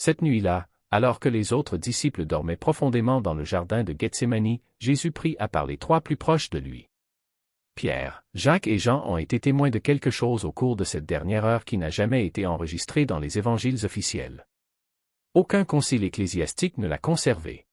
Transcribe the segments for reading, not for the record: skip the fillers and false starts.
Cette nuit-là, alors que les autres disciples dormaient profondément dans le jardin de Gethsémani, Jésus prit à part les trois plus proches de lui. Pierre, Jacques et Jean ont été témoins de quelque chose au cours de cette dernière heure qui n'a jamais été enregistré dans les évangiles officiels. Aucun concile ecclésiastique ne l'a conservé.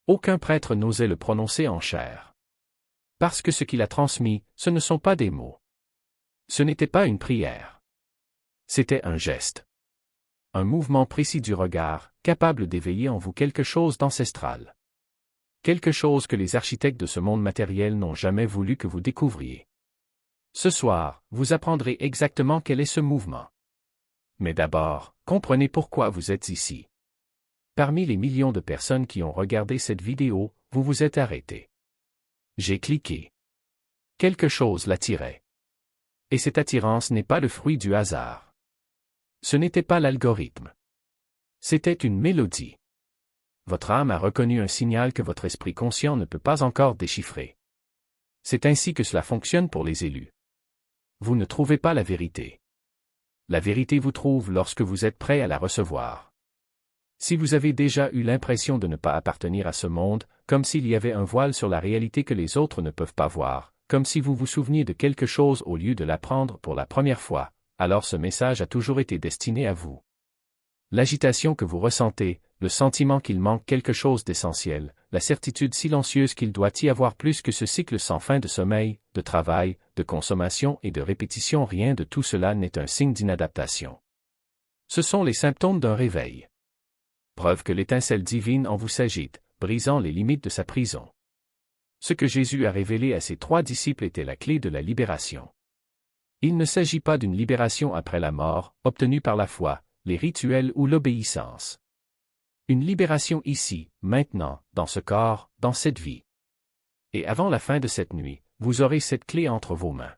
Aucun prêtre n'osait le prononcer en chair. Parce que ce qu'il a transmis, ce ne sont pas des mots. Ce n'était pas une prière. C'était un geste. Un mouvement précis du regard, capable d'éveiller en vous quelque chose d'ancestral. Quelque chose que les architectes de ce monde matériel n'ont jamais voulu que vous découvriez. Ce soir, vous apprendrez exactement quel est ce mouvement. Mais d'abord, comprenez pourquoi vous êtes ici. Parmi les millions de personnes qui ont regardé cette vidéo, vous vous êtes arrêté. J'ai cliqué. Quelque chose l'attirait. Et cette attirance n'est pas le fruit du hasard. Ce n'était pas l'algorithme. C'était une mélodie. Votre âme a reconnu un signal que votre esprit conscient ne peut pas encore déchiffrer. C'est ainsi que cela fonctionne pour les élus. Vous ne trouvez pas la vérité. La vérité vous trouve lorsque vous êtes prêt à la recevoir. Si vous avez déjà eu l'impression de ne pas appartenir à ce monde, comme s'il y avait un voile sur la réalité que les autres ne peuvent pas voir, comme si vous vous souveniez de quelque chose au lieu de l'apprendre pour la première fois, alors ce message a toujours été destiné à vous. L'agitation que vous ressentez, le sentiment qu'il manque quelque chose d'essentiel, la certitude silencieuse qu'il doit y avoir plus que ce cycle sans fin de sommeil, de travail, de consommation et de répétition, rien de tout cela n'est un signe d'inadaptation. Ce sont les symptômes d'un réveil. Preuve que l'étincelle divine en vous s'agite, brisant les limites de sa prison. Ce que Jésus a révélé à ses trois disciples était la clé de la libération. Il ne s'agit pas d'une libération après la mort, obtenue par la foi, les rituels ou l'obéissance. Une libération ici, maintenant, dans ce corps, dans cette vie. Et avant la fin de cette nuit, vous aurez cette clé entre vos mains.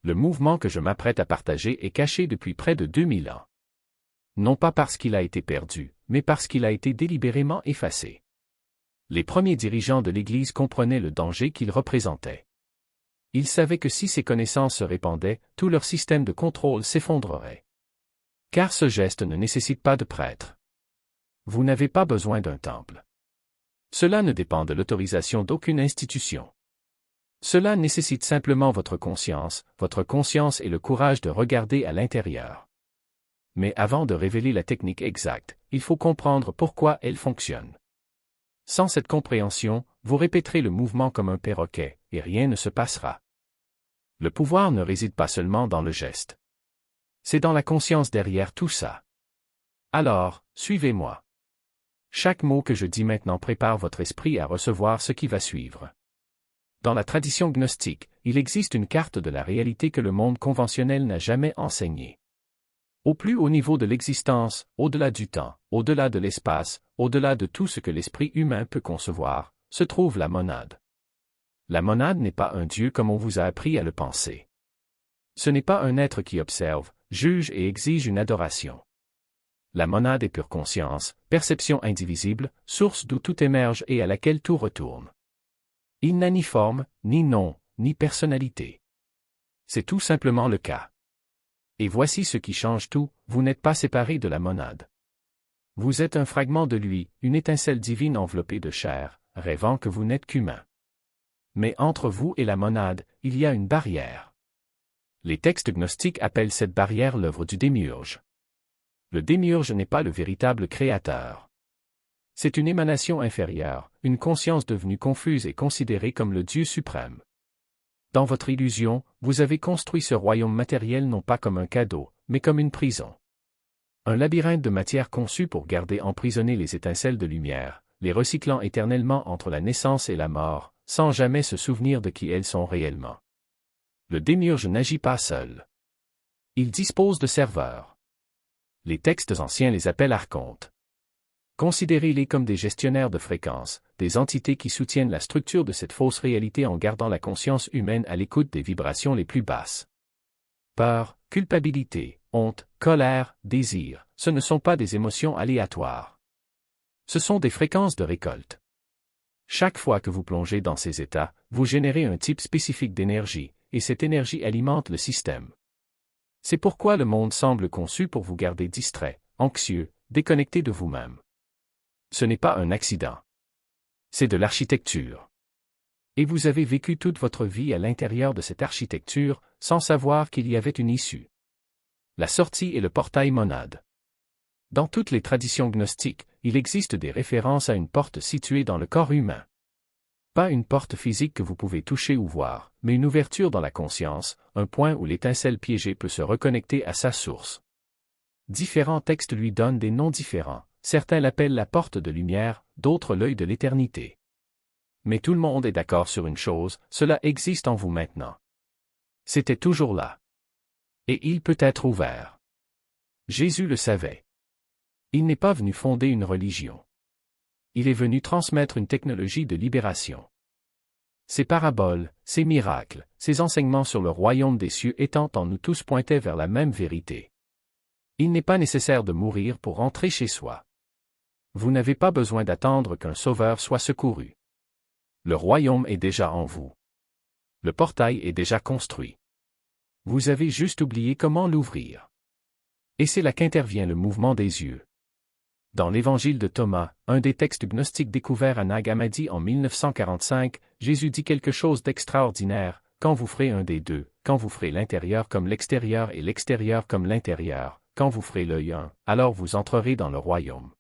Le mouvement que je m'apprête à partager est caché depuis près de 2000 ans. Non pas parce qu'il a été perdu, mais parce qu'il a été délibérément effacé. Les premiers dirigeants de l'Église comprenaient le danger qu'il représentait. Ils savaient que si ces connaissances se répandaient, tout leur système de contrôle s'effondrerait. Car ce geste ne nécessite pas de prêtre. Vous n'avez pas besoin d'un temple. Cela ne dépend de l'autorisation d'aucune institution. Cela nécessite simplement votre conscience et le courage de regarder à l'intérieur. Mais avant de révéler la technique exacte, il faut comprendre pourquoi elle fonctionne. Sans cette compréhension, vous répéterez le mouvement comme un perroquet, et rien ne se passera. Le pouvoir ne réside pas seulement dans le geste. C'est dans la conscience derrière tout ça. Alors, suivez-moi. Chaque mot que je dis maintenant prépare votre esprit à recevoir ce qui va suivre. Dans la tradition gnostique, il existe une carte de la réalité que le monde conventionnel n'a jamais enseignée. Au plus haut niveau de l'existence, au-delà du temps, au-delà de l'espace, au-delà de tout ce que l'esprit humain peut concevoir, se trouve la monade. La monade n'est pas un dieu comme on vous a appris à le penser. Ce n'est pas un être qui observe, juge et exige une adoration. La monade est pure conscience, perception indivisible, source d'où tout émerge et à laquelle tout retourne. Il n'a ni forme, ni nom, ni personnalité. C'est tout simplement le cas. Et voici ce qui change tout, vous n'êtes pas séparé de la monade. Vous êtes un fragment de lui, une étincelle divine enveloppée de chair, rêvant que vous n'êtes qu'humain. Mais entre vous et la monade, il y a une barrière. Les textes gnostiques appellent cette barrière l'œuvre du démiurge. Le démiurge n'est pas le véritable créateur. C'est une émanation inférieure, une conscience devenue confuse et considérée comme le Dieu suprême. Dans votre illusion, vous avez construit ce royaume matériel non pas comme un cadeau, mais comme une prison. Un labyrinthe de matière conçu pour garder emprisonnées les étincelles de lumière, les recyclant éternellement entre la naissance et la mort, sans jamais se souvenir de qui elles sont réellement. Le démiurge n'agit pas seul. Il dispose de serveurs. Les textes anciens les appellent archontes. Considérez-les comme des gestionnaires de fréquences, des entités qui soutiennent la structure de cette fausse réalité en gardant la conscience humaine à l'écoute des vibrations les plus basses. Peur, culpabilité, honte, colère, désir, ce ne sont pas des émotions aléatoires. Ce sont des fréquences de récolte. Chaque fois que vous plongez dans ces états, vous générez un type spécifique d'énergie, et cette énergie alimente le système. C'est pourquoi le monde semble conçu pour vous garder distrait, anxieux, déconnecté de vous-même. Ce n'est pas un accident. C'est de l'architecture. Et vous avez vécu toute votre vie à l'intérieur de cette architecture, sans savoir qu'il y avait une issue. La sortie est le portail monade. Dans toutes les traditions gnostiques, il existe des références à une porte située dans le corps humain. Pas une porte physique que vous pouvez toucher ou voir, mais une ouverture dans la conscience, un point où l'étincelle piégée peut se reconnecter à sa source. Différents textes lui donnent des noms différents, certains l'appellent la porte de lumière, d'autres l'œil de l'éternité. Mais tout le monde est d'accord sur une chose, cela existe en vous maintenant. C'était toujours là. Et il peut être ouvert. Jésus le savait. Il n'est pas venu fonder une religion. Il est venu transmettre une technologie de libération. Ses paraboles, ses miracles, ses enseignements sur le royaume des cieux étant en nous tous pointaient vers la même vérité. Il n'est pas nécessaire de mourir pour rentrer chez soi. Vous n'avez pas besoin d'attendre qu'un sauveur soit secouru. Le royaume est déjà en vous. Le portail est déjà construit. Vous avez juste oublié comment l'ouvrir. Et c'est là qu'intervient le mouvement des yeux. Dans l'évangile de Thomas, un des textes gnostiques découverts à Nag Hammadi en 1945, Jésus dit quelque chose d'extraordinaire: quand vous ferez un des deux, quand vous ferez l'intérieur comme l'extérieur et l'extérieur comme l'intérieur, quand vous ferez l'œil un, alors vous entrerez dans le royaume.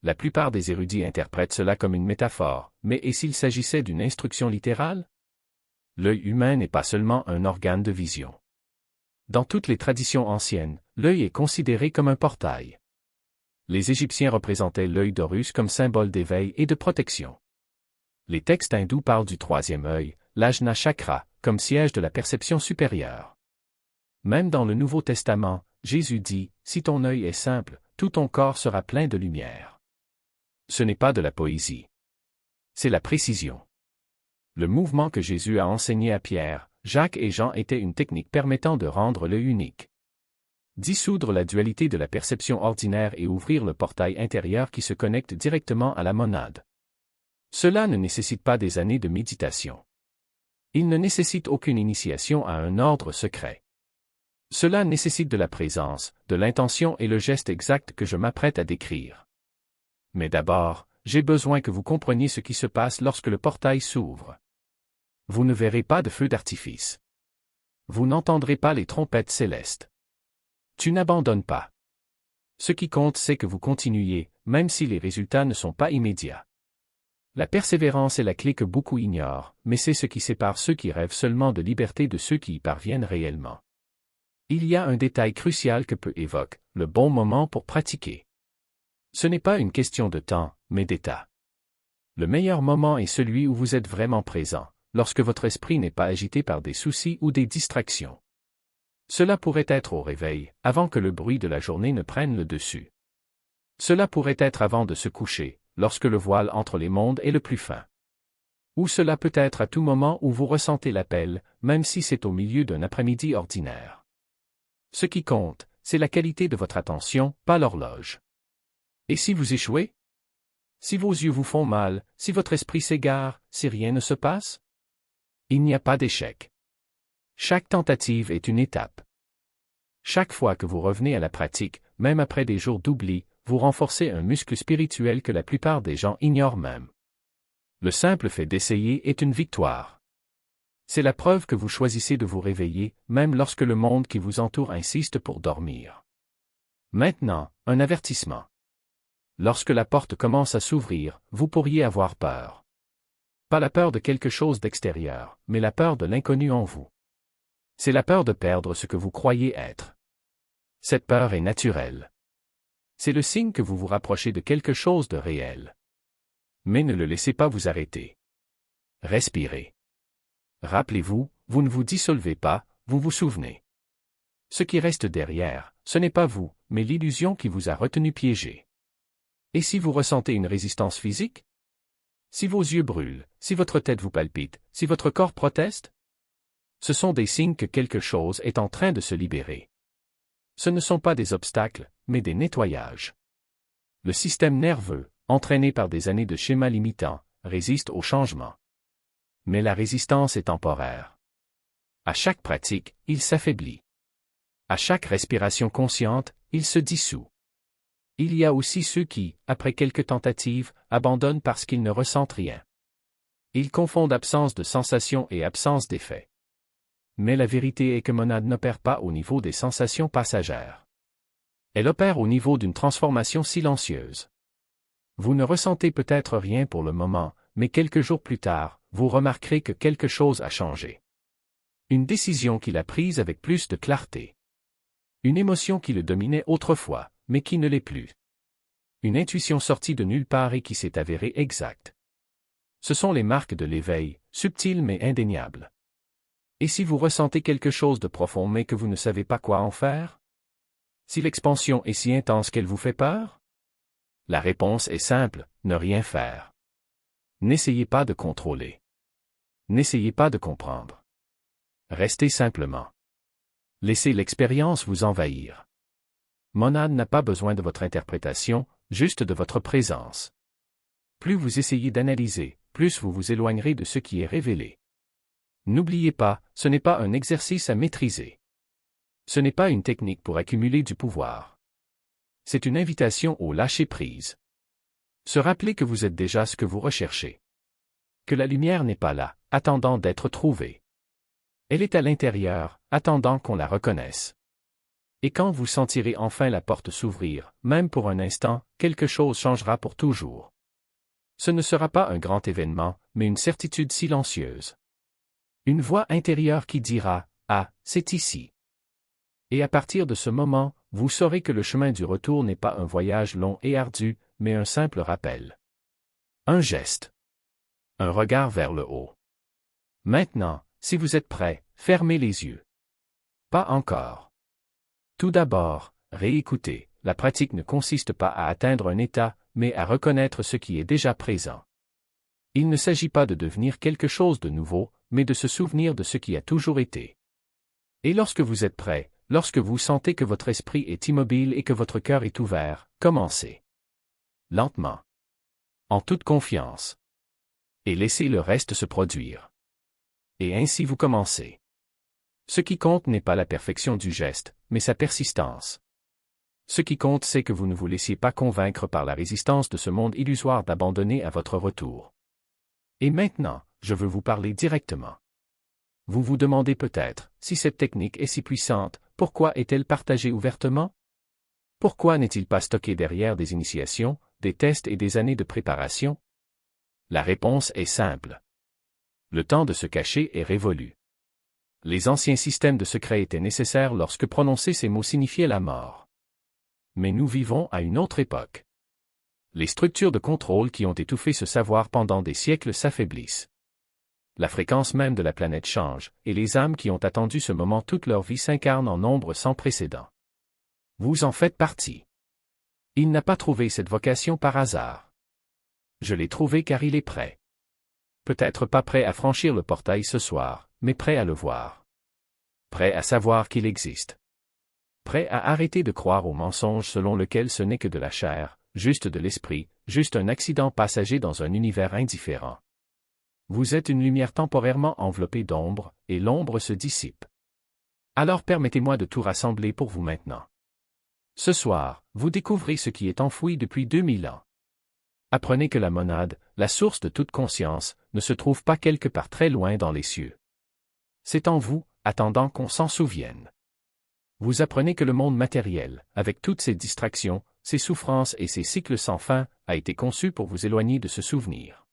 La plupart des érudits interprètent cela comme une métaphore, mais et s'il s'agissait d'une instruction littérale? L'œil humain n'est pas seulement un organe de vision. Dans toutes les traditions anciennes, l'œil est considéré comme un portail. Les Égyptiens représentaient l'œil d'Horus comme symbole d'éveil et de protection. Les textes hindous parlent du troisième œil, l'Ajna Chakra, comme siège de la perception supérieure. Même dans le Nouveau Testament, Jésus dit: « Si ton œil est simple, tout ton corps sera plein de lumière. » Ce n'est pas de la poésie. C'est la précision. Le mouvement que Jésus a enseigné à Pierre, Jacques et Jean était une technique permettant de rendre l'œil unique. Dissoudre la dualité de la perception ordinaire et ouvrir le portail intérieur qui se connecte directement à la monade. Cela ne nécessite pas des années de méditation. Il ne nécessite aucune initiation à un ordre secret. Cela nécessite de la présence, de l'intention et le geste exact que je m'apprête à décrire. Mais d'abord, j'ai besoin que vous compreniez ce qui se passe lorsque le portail s'ouvre. Vous ne verrez pas de feu d'artifice. Vous n'entendrez pas les trompettes célestes. Tu n'abandonnes pas. Ce qui compte, c'est que vous continuiez, même si les résultats ne sont pas immédiats. La persévérance est la clé que beaucoup ignorent, mais c'est ce qui sépare ceux qui rêvent seulement de liberté de ceux qui y parviennent réellement. Il y a un détail crucial que peu évoquent, le bon moment pour pratiquer. Ce n'est pas une question de temps, mais d'état. Le meilleur moment est celui où vous êtes vraiment présent, lorsque votre esprit n'est pas agité par des soucis ou des distractions. Cela pourrait être au réveil, avant que le bruit de la journée ne prenne le dessus. Cela pourrait être avant de se coucher, lorsque le voile entre les mondes est le plus fin. Ou cela peut être à tout moment où vous ressentez l'appel, même si c'est au milieu d'un après-midi ordinaire. Ce qui compte, c'est la qualité de votre attention, pas l'horloge. Et si vous échouez? Si vos yeux vous font mal, si votre esprit s'égare, si rien ne se passe? Il n'y a pas d'échec. Chaque tentative est une étape. Chaque fois que vous revenez à la pratique, même après des jours d'oubli, vous renforcez un muscle spirituel que la plupart des gens ignorent même. Le simple fait d'essayer est une victoire. C'est la preuve que vous choisissez de vous réveiller, même lorsque le monde qui vous entoure insiste pour dormir. Maintenant, un avertissement. Lorsque la porte commence à s'ouvrir, vous pourriez avoir peur. Pas la peur de quelque chose d'extérieur, mais la peur de l'inconnu en vous. C'est la peur de perdre ce que vous croyez être. Cette peur est naturelle. C'est le signe que vous vous rapprochez de quelque chose de réel. Mais ne le laissez pas vous arrêter. Respirez. Rappelez-vous, vous ne vous dissolvez pas, vous vous souvenez. Ce qui reste derrière, ce n'est pas vous, mais l'illusion qui vous a retenu piégé. Et si vous ressentez une résistance physique? Si vos yeux brûlent, si votre tête vous palpite, si votre corps proteste? Ce sont des signes que quelque chose est en train de se libérer. Ce ne sont pas des obstacles, mais des nettoyages. Le système nerveux, entraîné par des années de schémas limitants, résiste au changement. Mais la résistance est temporaire. À chaque pratique, il s'affaiblit. À chaque respiration consciente, il se dissout. Il y a aussi ceux qui, après quelques tentatives, abandonnent parce qu'ils ne ressentent rien. Ils confondent absence de sensation et absence d'effet. Mais la vérité est que Monade n'opère pas au niveau des sensations passagères. Elle opère au niveau d'une transformation silencieuse. Vous ne ressentez peut-être rien pour le moment, mais quelques jours plus tard, vous remarquerez que quelque chose a changé. Une décision qu'il a prise avec plus de clarté. Une émotion qui le dominait autrefois, mais qui ne l'est plus. Une intuition sortie de nulle part et qui s'est avérée exacte. Ce sont les marques de l'éveil, subtiles mais indéniables. Et si vous ressentez quelque chose de profond mais que vous ne savez pas quoi en faire? Si l'expansion est si intense qu'elle vous fait peur? La réponse est simple, ne rien faire. N'essayez pas de contrôler. N'essayez pas de comprendre. Restez simplement. Laissez l'expérience vous envahir. Monade n'a pas besoin de votre interprétation, juste de votre présence. Plus vous essayez d'analyser, plus vous vous éloignerez de ce qui est révélé. N'oubliez pas, ce n'est pas un exercice à maîtriser. Ce n'est pas une technique pour accumuler du pouvoir. C'est une invitation au lâcher-prise. Se rappeler que vous êtes déjà ce que vous recherchez. Que la lumière n'est pas là, attendant d'être trouvée. Elle est à l'intérieur, attendant qu'on la reconnaisse. Et quand vous sentirez enfin la porte s'ouvrir, même pour un instant, quelque chose changera pour toujours. Ce ne sera pas un grand événement, mais une certitude silencieuse. Une voix intérieure qui dira « Ah, c'est ici ». Et à partir de ce moment, vous saurez que le chemin du retour n'est pas un voyage long et ardu, mais un simple rappel. Un geste. Un regard vers le haut. Maintenant, si vous êtes prêt, fermez les yeux. Pas encore. Tout d'abord, réécoutez. La pratique ne consiste pas à atteindre un état, mais à reconnaître ce qui est déjà présent. Il ne s'agit pas de devenir quelque chose de nouveau, mais de se souvenir de ce qui a toujours été. Et lorsque vous êtes prêt, lorsque vous sentez que votre esprit est immobile et que votre cœur est ouvert, commencez. Lentement. En toute confiance. Et laissez le reste se produire. Et ainsi vous commencez. Ce qui compte n'est pas la perfection du geste, mais sa persistance. Ce qui compte, c'est que vous ne vous laissiez pas convaincre par la résistance de ce monde illusoire d'abandonner à votre retour. Et maintenant, je veux vous parler directement. Vous vous demandez peut-être, si cette technique est si puissante, pourquoi est-elle partagée ouvertement? Pourquoi n'est-il pas stocké derrière des initiations, des tests et des années de préparation? La réponse est simple. Le temps de se cacher est révolu. Les anciens systèmes de secret étaient nécessaires lorsque prononcer ces mots signifiait la mort. Mais nous vivons à une autre époque. Les structures de contrôle qui ont étouffé ce savoir pendant des siècles s'affaiblissent. La fréquence même de la planète change, et les âmes qui ont attendu ce moment toute leur vie s'incarnent en nombre sans précédent. Vous en faites partie. Il n'a pas trouvé cette vocation par hasard. Je l'ai trouvé car il est prêt. Peut-être pas prêt à franchir le portail ce soir, mais prêt à le voir. Prêt à savoir qu'il existe. Prêt à arrêter de croire au mensonge selon lequel ce n'est que de la chair, juste de l'esprit, juste un accident passager dans un univers indifférent. Vous êtes une lumière temporairement enveloppée d'ombre, et l'ombre se dissipe. Alors permettez-moi de tout rassembler pour vous maintenant. Ce soir, vous découvrez ce qui est enfoui depuis 2000 ans. Apprenez que la monade, la source de toute conscience, ne se trouve pas quelque part très loin dans les cieux. C'est en vous, attendant qu'on s'en souvienne. Vous apprenez que le monde matériel, avec toutes ses distractions, ses souffrances et ses cycles sans fin, a été conçu pour vous éloigner de ce souvenir.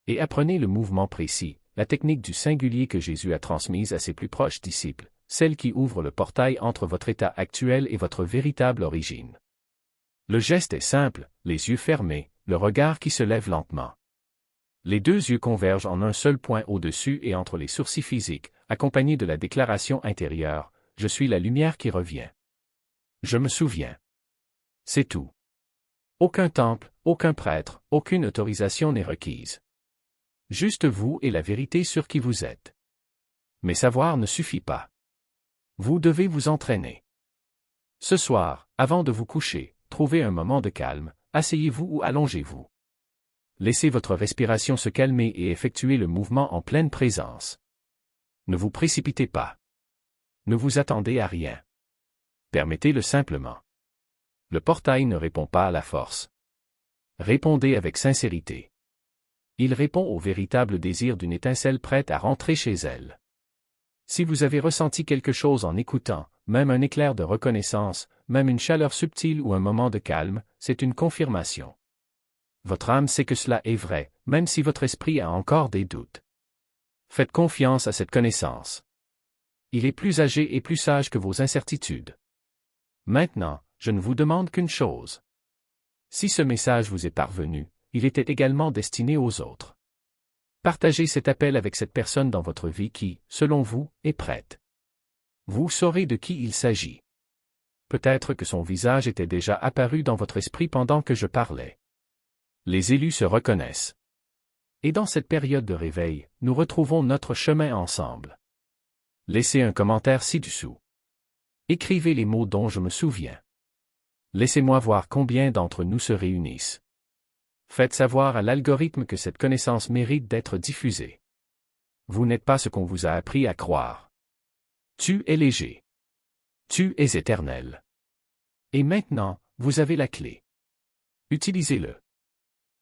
Et apprenez le mouvement précis, la technique du singulier que Jésus a transmise à ses plus proches disciples, celle qui ouvre le portail entre votre état actuel et votre véritable origine. Le geste est simple, les yeux fermés, le regard qui se lève lentement. Les deux yeux convergent en un seul point au-dessus et entre les sourcils physiques, accompagnés de la déclaration intérieure, « Je suis la lumière qui revient. Je me souviens. » C'est tout. Aucun temple, aucun prêtre, aucune autorisation n'est requise. Juste vous et la vérité sur qui vous êtes. Mais savoir ne suffit pas. Vous devez vous entraîner. Ce soir, avant de vous coucher, trouvez un moment de calme, asseyez-vous ou allongez-vous. Laissez votre respiration se calmer et effectuez le mouvement en pleine présence. Ne vous précipitez pas. Ne vous attendez à rien. Permettez-le simplement. Le portail ne répond pas à la force. Répondez avec sincérité. Il répond au véritable désir d'une étincelle prête à rentrer chez elle. Si vous avez ressenti quelque chose en écoutant, même un éclair de reconnaissance, même une chaleur subtile ou un moment de calme, c'est une confirmation. Votre âme sait que cela est vrai, même si votre esprit a encore des doutes. Faites confiance à cette connaissance. Il est plus âgé et plus sage que vos incertitudes. Maintenant, je ne vous demande qu'une chose. Si ce message vous est parvenu, il était également destiné aux autres. Partagez cet appel avec cette personne dans votre vie qui, selon vous, est prête. Vous saurez de qui il s'agit. Peut-être que son visage était déjà apparu dans votre esprit pendant que je parlais. Les élus se reconnaissent. Et dans cette période de réveil, nous retrouvons notre chemin ensemble. Laissez un commentaire ci-dessous. Écrivez les mots dont je me souviens. Laissez-moi voir combien d'entre nous se réunissent. Faites savoir à l'algorithme que cette connaissance mérite d'être diffusée. Vous n'êtes pas ce qu'on vous a appris à croire. Tu es léger. Tu es éternel. Et maintenant, vous avez la clé. Utilisez-le.